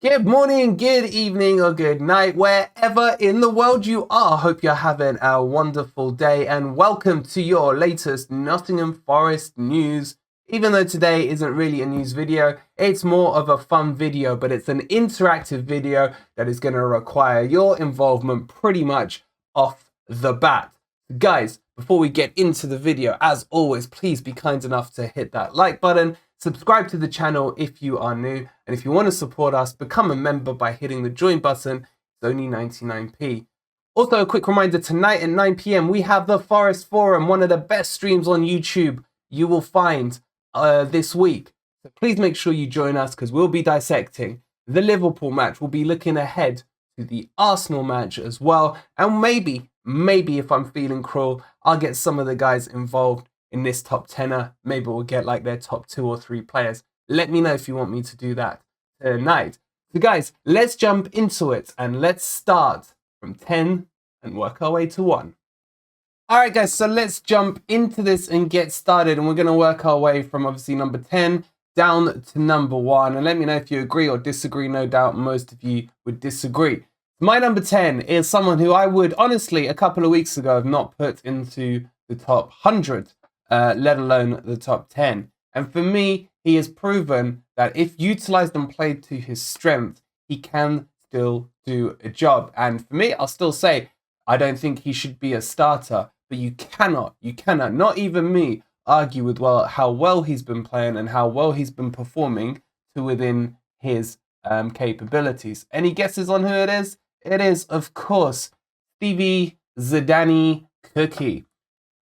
Good morning, good evening, or good night, wherever in the world you are. Hope you're having a wonderful day and welcome to your latest Nottingham Forest news. Even though today isn't really a news video, it's more of a fun video, but it's an interactive video that is going to require your involvement pretty much off the bat. Guys, before we get into the video, as always, please be kind enough to hit that like button. Subscribe to the channel if you are new, and if you want to support us, become a member by hitting the join button. It's only 99p. Also, a quick reminder, tonight at 9 p.m. we have the Forest Forum, one of the best streams on YouTube you will find this week. So please make sure you join us because we'll be dissecting the Liverpool match. We'll be looking ahead to the Arsenal match as well, and maybe if I'm feeling cruel, I'll get some of the guys involved in this top 10er. Maybe we'll get like their top 2 or 3 players. Let me know if you want me to do that tonight. So guys, let's jump into it and let's start from 10 and work our way to 1. All right, guys, so let's jump into this and get started. And we're going to work our way from obviously number 10 down to number 1. And let me know if you agree or disagree. No doubt most of you would disagree. My number 10 is someone who I would honestly, a couple of weeks ago, have not put into the top 100. Let alone the top 10. And for me, he has proven that if utilized and played to his strength, he can still do a job. And for me, I'll still say, I don't think he should be a starter, but you cannot, not even me, argue with how well he's been playing and how well he's been performing to within his capabilities. Any guesses on who it is? It is, of course, Stevie Zidane Cookie.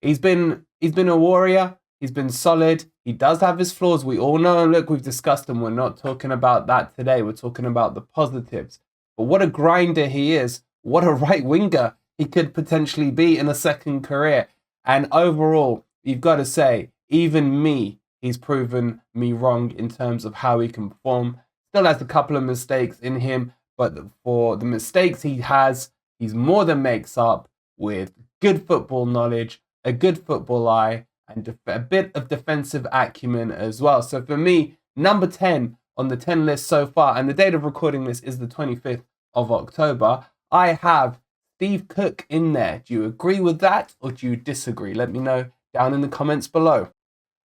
He's been a warrior. He's been solid. He does have his flaws. We all know. And look, we've discussed them. We're not talking about that today. We're talking about the positives. But what a grinder he is. What a right winger he could potentially be in a second career. And overall, you've got to say, even me, he's proven me wrong in terms of how he can perform. Still has a couple of mistakes in him. But for the mistakes he has, he's more than makes up with good football knowledge, a good football eye, and a bit of defensive acumen as well. So for me, number 10 on the 10 list so far, and the date of recording this is the 25th of October, I have Steve Cook in there. Do you agree with that or do you disagree? Let me know down in the comments below.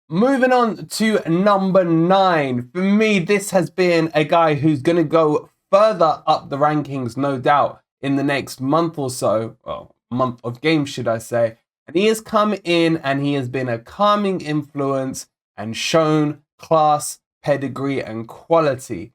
Moving on to number 9. For me, this has been a guy who's going to go further up the rankings, no doubt, in the next month or so, well, month of games, should I say. And he has come in and he has been a calming influence and shown class, pedigree, and quality.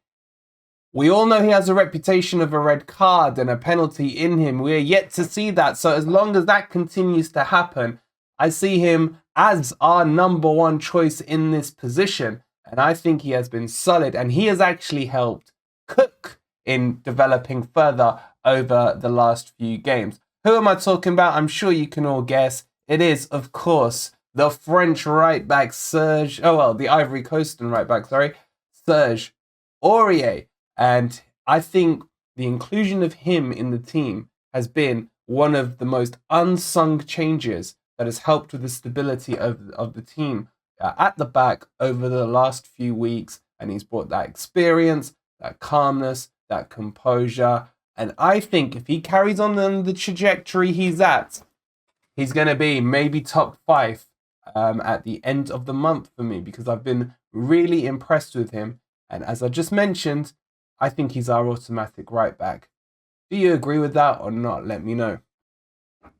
We all know he has a reputation of a red card and a penalty in him. We are yet to see that. So as long as that continues to happen, I see him as our number 1 choice in this position. And I think he has been solid. And he has actually helped Cook in developing further over the last few games. Who am I talking about? I'm sure you can all guess. It is, of course, the French right back, the Ivory Coastal right back, Serge Aurier. And I think the inclusion of him in the team has been one of the most unsung changes that has helped with the stability of the team at the back over the last few weeks. And he's brought that experience, that calmness, that composure. And I think if he carries on the trajectory he's at, he's going to be maybe top 5 at the end of the month for me, because I've been really impressed with him. And as I just mentioned, I think he's our automatic right back. Do you agree with that or not? Let me know.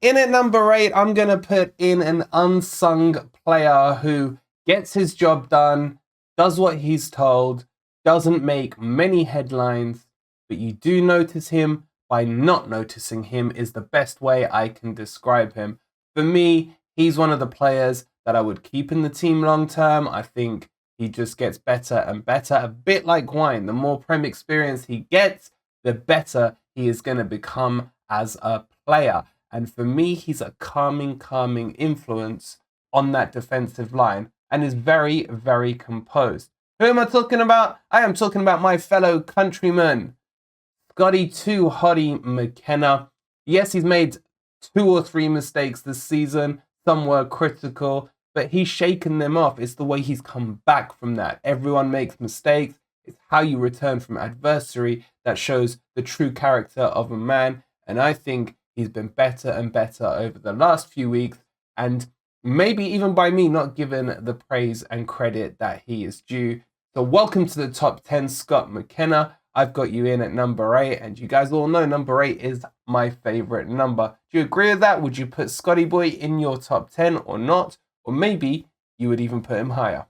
In at number 8, I'm going to put in an unsung player who gets his job done, does what he's told, doesn't make many headlines, but you do notice him by not noticing him is the best way I can describe him. For me, he's one of the players that I would keep in the team long term. I think he just gets better and better, a bit like wine. The more Prem experience he gets, the better he is going to become as a player. And for me, he's a calming influence on that defensive line and is very, very composed. Who am I talking about? I am talking about my fellow countryman, Scotty Too Hottie McKenna. Yes, he's made 2 or 3 mistakes this season. Some were critical, but he's shaken them off. It's the way he's come back from that. Everyone makes mistakes. It's how you return from adversity that shows the true character of a man. And I think he's been better and better over the last few weeks. And maybe even by me not given the praise and credit that he is due. So welcome to the top 10, Scott McKenna. I've got you in at number 8, and you guys all know number 8 is my favorite number. Do you agree with that? Would you put Scotty Boy in your top 10 or not? Or maybe you would even put him higher.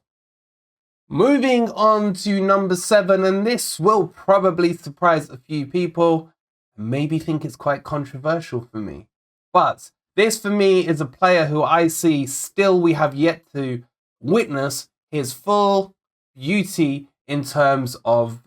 Moving on to number 7, and this will probably surprise a few people, and maybe think it's quite controversial for me. But this for me is a player who I see still we have yet to witness his full beauty in terms of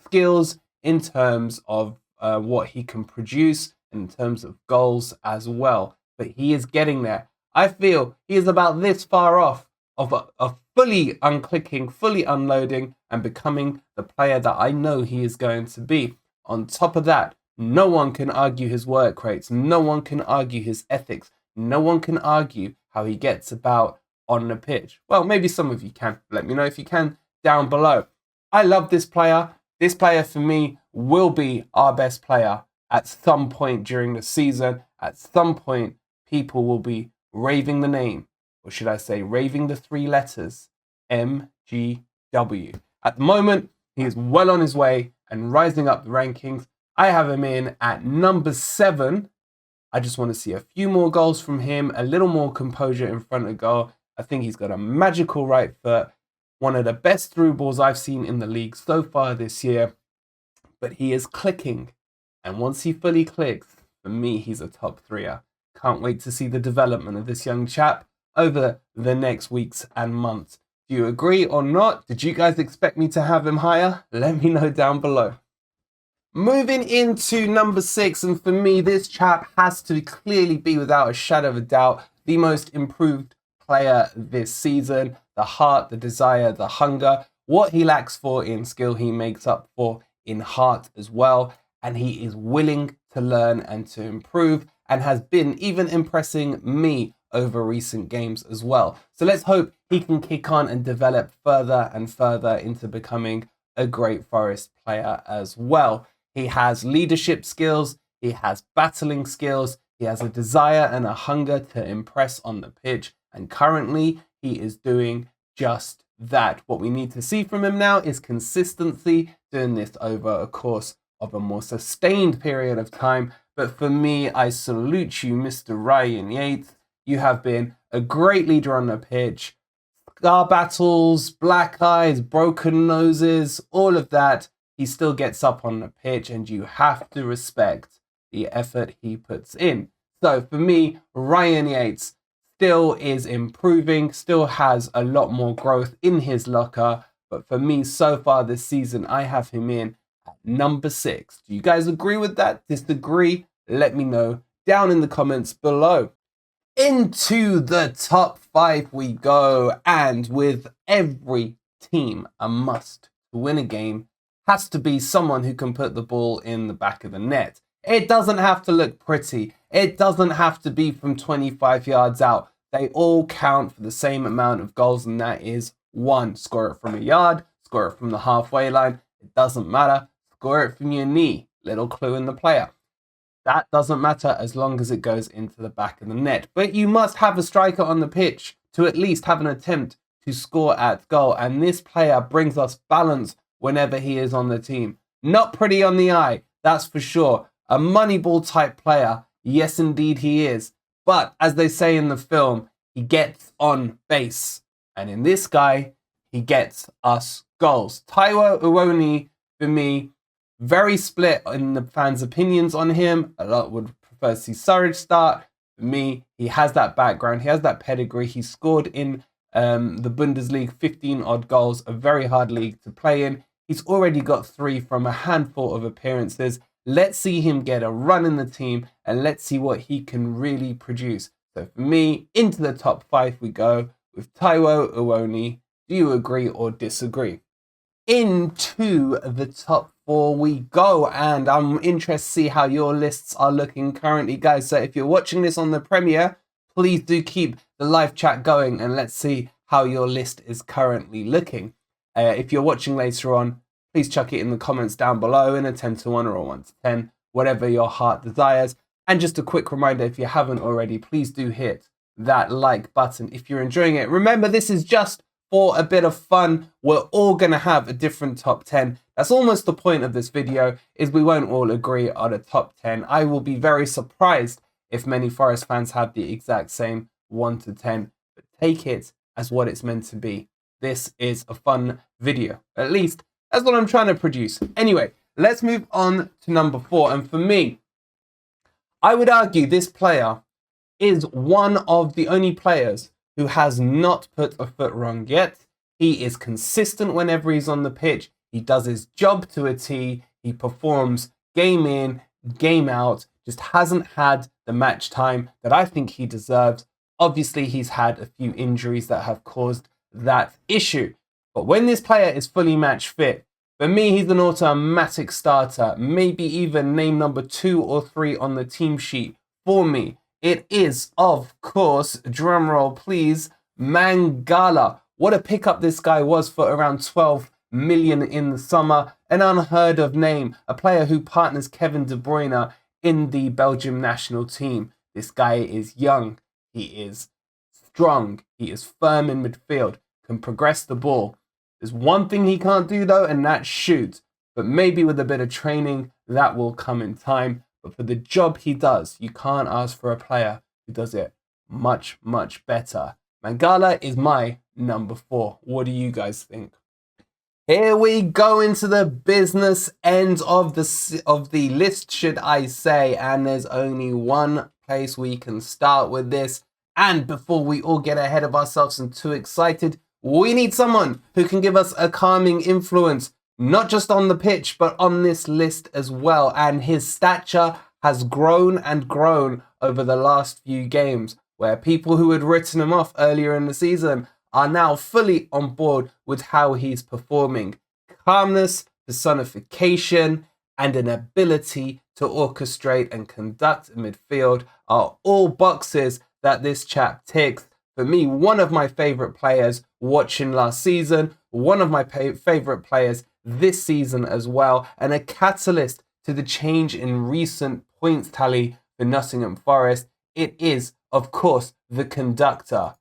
skills, in terms of what he can produce, in terms of goals as well. But he is getting there. I feel he is about this far off of fully unclicking, fully unloading, and becoming the player that I know he is going to be. On top of that, no one can argue his work rates. No one can argue his ethics. No one can argue how he gets about on the pitch. Well, maybe some of you can. Let me know if you can down below. I love this player. This player for me will be our best player at some point during the season. At some point, people will be raving the name, or should I say raving the 3 letters, MGW. At the moment, he is well on his way and rising up the rankings. I have him in at number 7. I just want to see a few more goals from him, a little more composure in front of goal. I think he's got a magical right foot, one of the best through balls I've seen in the league so far this year. But he is clicking, and once he fully clicks, for me, he's a top 3er. Can't wait to see the development of this young chap over the next weeks and months. Do you agree or not? Did you guys expect me to have him higher? Let me know down below. Moving into number 6, and for me, this chap has to clearly be, without a shadow of a doubt, the most improved player this season. The heart, the desire, the hunger. What he lacks for in skill, he makes up for in heart as well. And he is willing to learn and to improve, and has been even impressing me over recent games as well. So let's hope he can kick on and develop further and further into becoming a great Forest player as well. He has leadership skills, he has battling skills, he has a desire and a hunger to impress on the pitch, and currently he is doing just that. What we need to see from him now is consistency, doing this over a course of a more sustained period of time. But for me, I salute you, Mr. Ryan Yates. You have been a great leader on the pitch. Scar battles, black eyes, broken noses, all of that. He still gets up on the pitch, and you have to respect the effort he puts in. So for me, Ryan Yates still is improving, still has a lot more growth in his locker. But for me, so far this season, I have him in at number 6. Do you guys agree with that? Disagree? Let me know down in the comments below. Into the top 5 we go, and with every team, a must to win a game has to be someone who can put the ball in the back of the net. It doesn't have to look pretty. It doesn't have to be from 25 yards out. They all count for the same amount of goals, and that is 1. Score it from a yard, score it from the halfway line. It doesn't matter. Score it from your knee. Little clue in the player. That doesn't matter as long as it goes into the back of the net. But you must have a striker on the pitch to at least have an attempt to score at goal. And this player brings us balance whenever he is on the team. Not pretty on the eye, that's for sure. A Moneyball type player. Yes, indeed he is. But as they say in the film, he gets on base. And in this guy, he gets us goals. Taiwo Awoniyi, for me, very split in the fans' opinions on him. A lot would prefer to see Surridge start. For me, he has that background. He has that pedigree. He scored in the Bundesliga 15 odd goals, a very hard league to play in. He's already got 3 from a handful of appearances. Let's see him get a run in the team, and let's see what he can really produce. So for me, into the top 5 we go with Taiwo Awoniyi. Do you agree or disagree? Into the top 4 we go, and I'm interested to see how your lists are looking currently, guys. So if you're watching this on the premiere, please do keep the live chat going, and let's see how your list is currently looking. If you're watching later on, please chuck it in the comments down below in a 10 to 1 or a 1 to 10, whatever your heart desires. And just a quick reminder, if you haven't already, please do hit that like button if you're enjoying it. Remember, this is just for a bit of fun. We're all going to have a different top 10. That's almost the point of this video, is we won't all agree on a top 10. I will be very surprised if many Forest fans have the exact same 1 to 10, but take it as what it's meant to be. This is a fun video. At least that's what I'm trying to produce. Anyway, let's move on to number 4. And for me, I would argue this player is one of the only players who has not put a foot wrong yet. He is consistent whenever he's on the pitch. He does his job to a T. He performs game in, game out, just hasn't had the match time that I think he deserves. Obviously, he's had a few injuries that have caused that issue. But when this player is fully match fit, for me, he's an automatic starter, maybe even name number 2 or 3 on the team sheet for me. It is, of course, drumroll please, Mangala. What a pickup this guy was for around 12 million in the summer. An unheard of name, a player who partners Kevin De Bruyne in the Belgium national team. This guy is young, he is strong, he is firm in midfield, can progress the ball. There's one thing he can't do though, and that's shoot. But maybe with a bit of training, that will come in time. But for the job he does, you can't ask for a player who does it much, much better. Mangala is my number 4. What do you guys think? Here we go into the business end of the list, should I say. And there's only one place we can start with this. And before we all get ahead of ourselves and too excited, we need someone who can give us a calming influence, not just on the pitch, but on this list as well. And his stature has grown and grown over the last few games, where people who had written him off earlier in the season are now fully on board with how he's performing. Calmness, personification, and an ability to orchestrate and conduct a midfield are all boxes that this chap ticks. For me, one of my favourite players watching last season, one of my favourite players this season as well, and a catalyst to the change in recent points tally for Nottingham Forest. It is, of course, the conductor,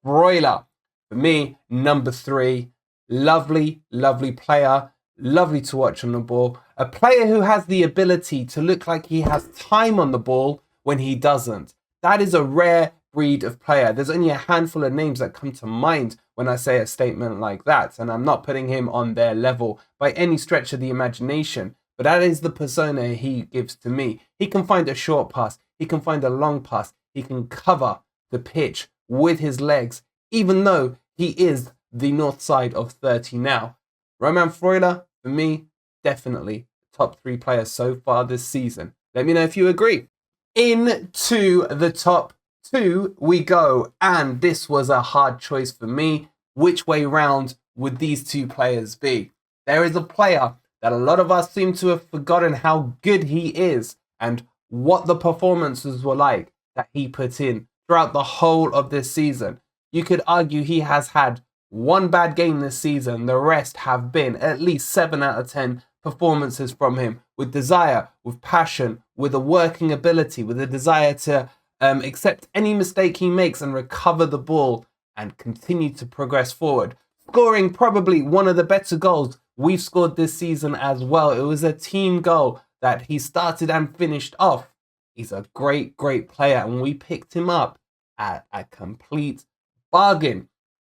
Broiler. For me, number 3, lovely, lovely player, lovely to watch on the ball, a player who has the ability to look like he has time on the ball when he doesn't. That is a rare breed of player. There's only a handful of names that come to mind when I say a statement like that, and I'm not putting him on their level by any stretch of the imagination, but that is the persona he gives to me. He can find a short pass, he can find a long pass, he can cover the pitch with his legs, even though he is the north side of 30 now. Romain Freuler, for me, definitely top 3 players so far this season. Let me know if you agree. Into the top 2 we go, and this was a hard choice for me. Which way round would these 2 players be? There is a player that a lot of us seem to have forgotten how good he is and what the performances were like that he put in throughout the whole of this season. You could argue he has had one bad game this season. The rest have been at least 7 out of 10 performances from him, with desire, with passion, with a working ability, with a desire to accept any mistake he makes and recover the ball and continue to progress forward. Scoring probably one of the better goals we've scored this season as well. It was a team goal that he started and finished off. He's a great, great player, and we picked him up at a complete bargain.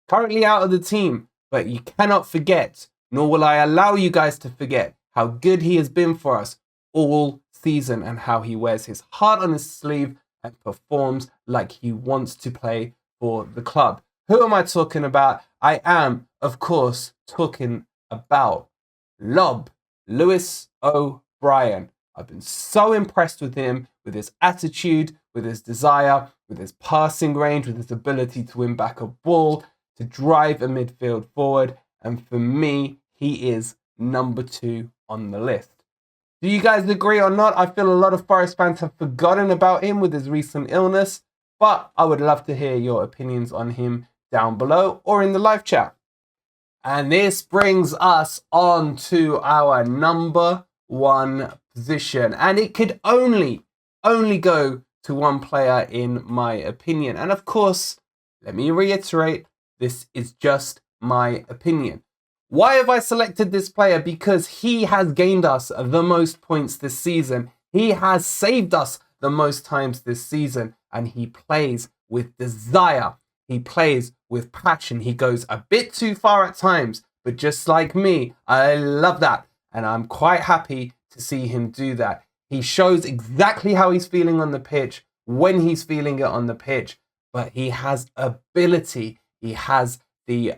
Currently out of the team, but you cannot forget, nor will I allow you guys to forget, how good he has been for us all season and how he wears his heart on his sleeve and performs like he wants to play for the club. Who am I talking about? I am, of course, talking about Lob, Lewis O'Brien. I've been so impressed with him, with his attitude, with his desire, with his passing range, with his ability to win back a ball, to drive a midfield forward. And for me, he is number 2 on the list. Do you guys agree or not? I feel a lot of Forest fans have forgotten about him with his recent illness, but I would love to hear your opinions on him down below or in the live chat. And this brings us on to our number one position. And it could only go to one player in my opinion. And of course, let me reiterate, this is just my opinion. Why have I selected this player? Because he has gained us the most points this season. He has saved us the most times this season. And he plays with desire. He plays with passion. He goes a bit too far at times, but just like me, I love that. And I'm quite happy to see him do that. He shows exactly how he's feeling on the pitch, when he's feeling it on the pitch, but he has ability. He has the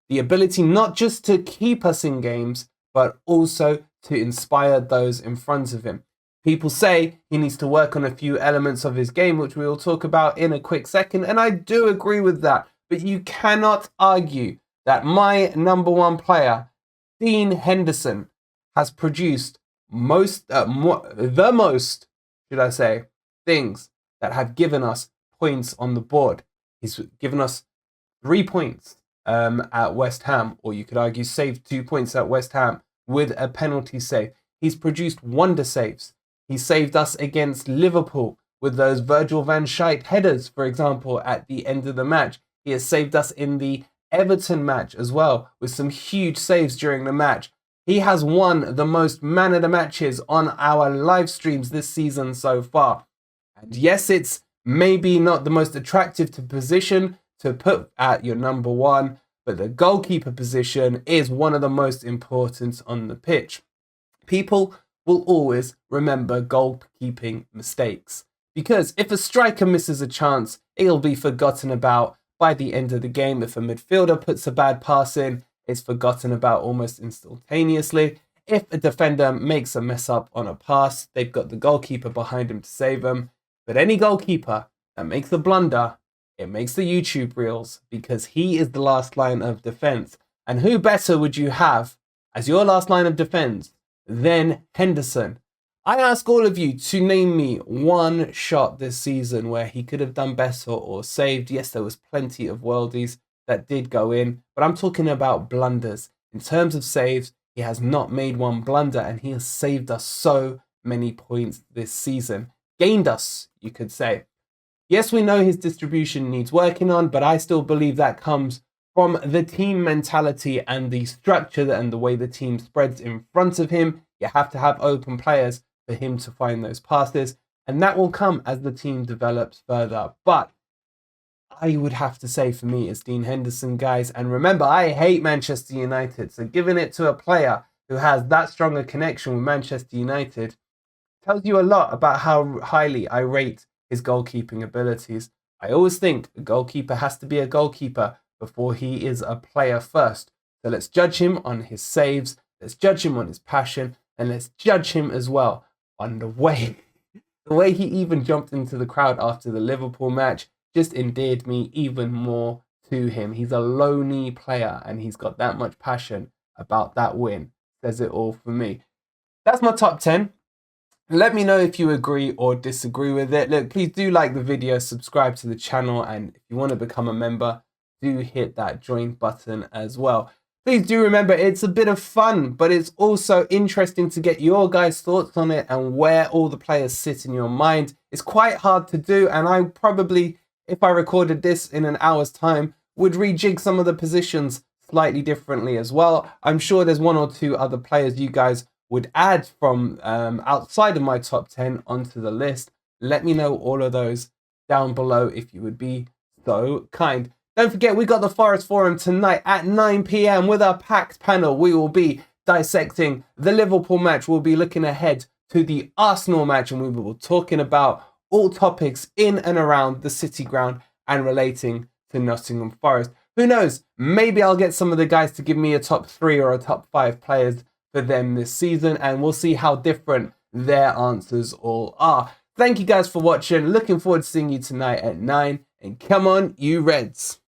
ability not just to keep us in games, but also to inspire those in front of him. People say he needs to work on a few elements of his game, which we will talk about in a quick second. And I do agree with that. But you cannot argue that my number one player, Dean Henderson, has produced the most, should I say, things that have given us points on the board. He's given us 3 points at West Ham, or you could argue saved 2 points at West Ham with a penalty save. He's produced wonder saves. He saved us against Liverpool with those Virgil van Dijk headers, for example, at the end of the match. He has saved us in the Everton match as well with some huge saves during the match. He has won the most man of the matches on our live streams this season so far. And yes, it's maybe not the most attractive position to put at your number one, but the goalkeeper position is one of the most important on the pitch. People will always remember goalkeeping mistakes, because if a striker misses a chance, it'll be forgotten about by the end of the game. If a midfielder puts a bad pass in, it's forgotten about almost instantaneously. If a defender makes a mess up on a pass, they've got the goalkeeper behind him to save them. But any goalkeeper that makes a blunder, it makes the YouTube reels, because he is the last line of defense. And who better would you have as your last line of defense than Henderson? I ask all of you to name me one shot this season where he could have done better or saved. Yes, there was plenty of worldies that did go in, but I'm talking about blunders. In terms of saves, he has not made one blunder, and he has saved us so many points this season. Gained us, you could say. Yes, we know his distribution needs working on, but I still believe that comes from the team mentality and the structure and the way the team spreads in front of him. You have to have open players for him to find those passes, and that will come as the team develops further. But I would have to say, for me, it's Dean Henderson, guys. And remember, I hate Manchester United, so giving it to a player who has that strong a connection with Manchester United tells you a lot about how highly I rate his goalkeeping abilities. I always think a goalkeeper has to be a goalkeeper before he is a player first. So let's judge him on his saves, let's judge him on his passion, and let's judge him as well on the way he even jumped into the crowd after the Liverpool match just endeared me even more to him. He's a lonely player, and he's got that much passion about that win. Says it all for me. That's my top 10. Let me know if you agree or disagree with it. Look, please do like the video, subscribe to the channel, and if you want to become a member, do hit that join button as well. Please do remember, it's a bit of fun, but it's also interesting to get your guys' thoughts on it and where all the players sit in your mind. It's quite hard to do, and I probably, if I recorded this in an hour's time, would rejig some of the positions slightly differently as well. I'm sure there's one or two other players you guys would add from outside of my top 10 onto the list. Let me know all of those down below if you would be so kind. Don't forget, we got the Forest Forum tonight at 9 p.m. with our packed panel. We will be dissecting the Liverpool match. We'll be looking ahead to the Arsenal match, and we will be talking about all topics in and around the City Ground and relating to Nottingham Forest. Who knows? Maybe I'll get some of the guys to give me a top 3 or a top 5 players for them this season, and we'll see how different their answers all are. Thank you guys for watching. Looking forward to seeing you tonight at 9, and come on, you Reds.